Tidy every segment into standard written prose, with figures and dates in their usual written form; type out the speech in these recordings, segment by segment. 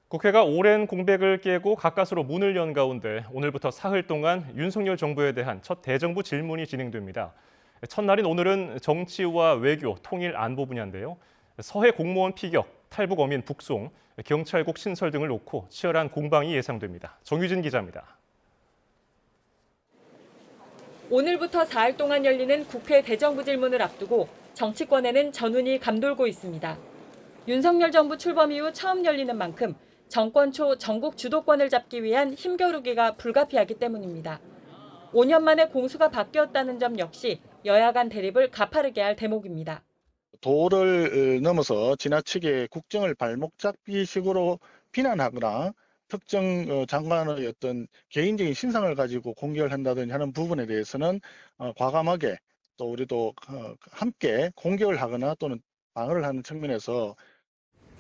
국회가 오랜 공백을 깨고 가까스로 문을 연 가운데 오늘부터 사흘 동안 윤석열 정부에 대한 첫 대정부 질문이 진행됩니다. 첫날인 오늘은 정치와 외교, 통일, 안보 분야인데요. 서해 공무원 피격, 탈북 어민 북송, 경찰국 신설 등을 놓고 치열한 공방이 예상됩니다. 정유진 기자입니다. 오늘부터 사흘 동안 열리는 국회 대정부 질문을 앞두고 정치권에는 전운이 감돌고 있습니다. 윤석열 정부 출범 이후 처음 열리는 만큼 정권 초 전국 주도권을 잡기 위한 힘겨루기가 불가피하기 때문입니다. 5년 만에 공수가 바뀌었다는 점 역시 여야 간 대립을 가파르게 할 대목입니다. 도를 넘어서 지나치게 국정을 발목 잡기식으로 비난하거나 특정 장관의 어떤 개인적인 신상을 가지고 공격을 한다든지 하는 부분에 대해서는 과감하게 또 우리도 함께 공격을 하거나 또는 방어를 하는 측면에서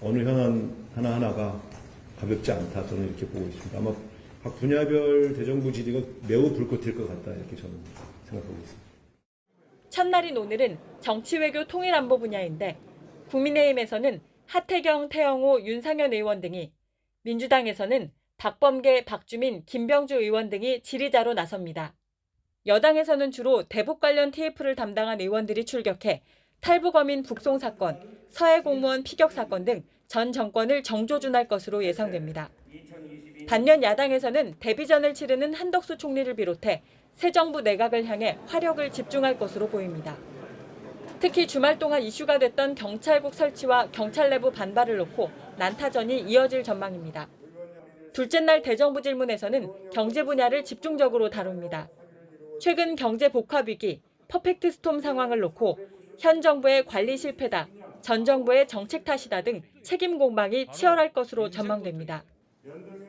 어느 현안 하나하나가 가볍지 않다, 저는 이렇게 보고 있습니다. 아마 각 분야별 대정부 질의가 매우 불꽃일 것 같다, 이렇게 저는 생각하고 있습니다. 첫날인 오늘은 정치, 외교, 통일, 안보 분야인데 국민의힘에서는 하태경, 태영호, 윤상현 의원 등이, 민주당에서는 박범계, 박주민, 김병주 의원 등이 질의자로 나섭니다. 여당에서는 주로 대북 관련 TF를 담당한 의원들이 출격해 탈북 어민 북송 사건, 서해 공무원 피격 사건 등 전 정권을 정조준할 것으로 예상됩니다. 반면 야당에서는 데뷔전을 치르는 한덕수 총리를 비롯해 새 정부 내각을 향해 화력을 집중할 것으로 보입니다. 특히 주말 동안 이슈가 됐던 경찰국 설치와 경찰 내부 반발을 놓고 난타전이 이어질 전망입니다. 둘째 날 대정부 질문에서는 경제 분야를 집중적으로 다룹니다. 최근 경제 복합 위기, 퍼펙트 스톰 상황을 놓고 현 정부의 관리 실패다, 전 정부의 정책 탓이다 등 책임 공방이 치열할 것으로 전망됩니다.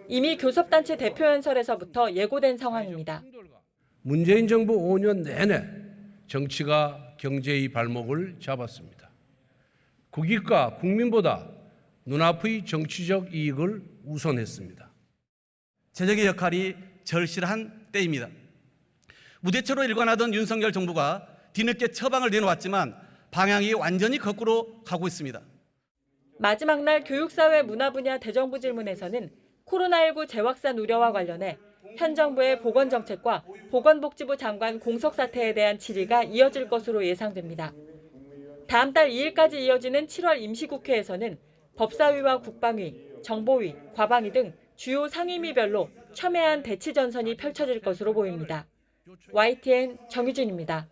이미 교섭단체 대표 연설에서부터 예고된 상황입니다. 문재인 정부 5년 내내 정치가 경제의 발목을 잡았습니다. 국익과 국민보다 눈앞의 정치적 이익을 우선했습니다. 제적의 역할이 절실한 때입니다. 무대처로 일관하던 윤석열 정부가 뒤늦게 처방을 내놓았지만 방향이 완전히 거꾸로 가고 있습니다. 마지막 날 교육사회 문화 분야 대정부 질문에서는 코로나19 재확산 우려와 관련해 현 정부의 보건정책과 보건복지부 장관 공석 사태에 대한 질의가 이어질 것으로 예상됩니다. 다음 달 2일까지 이어지는 7월 임시국회에서는 법사위와 국방위, 정보위, 과방위 등 주요 상임위별로 첨예한 대치 전선이 펼쳐질 것으로 보입니다. YTN 정유진입니다.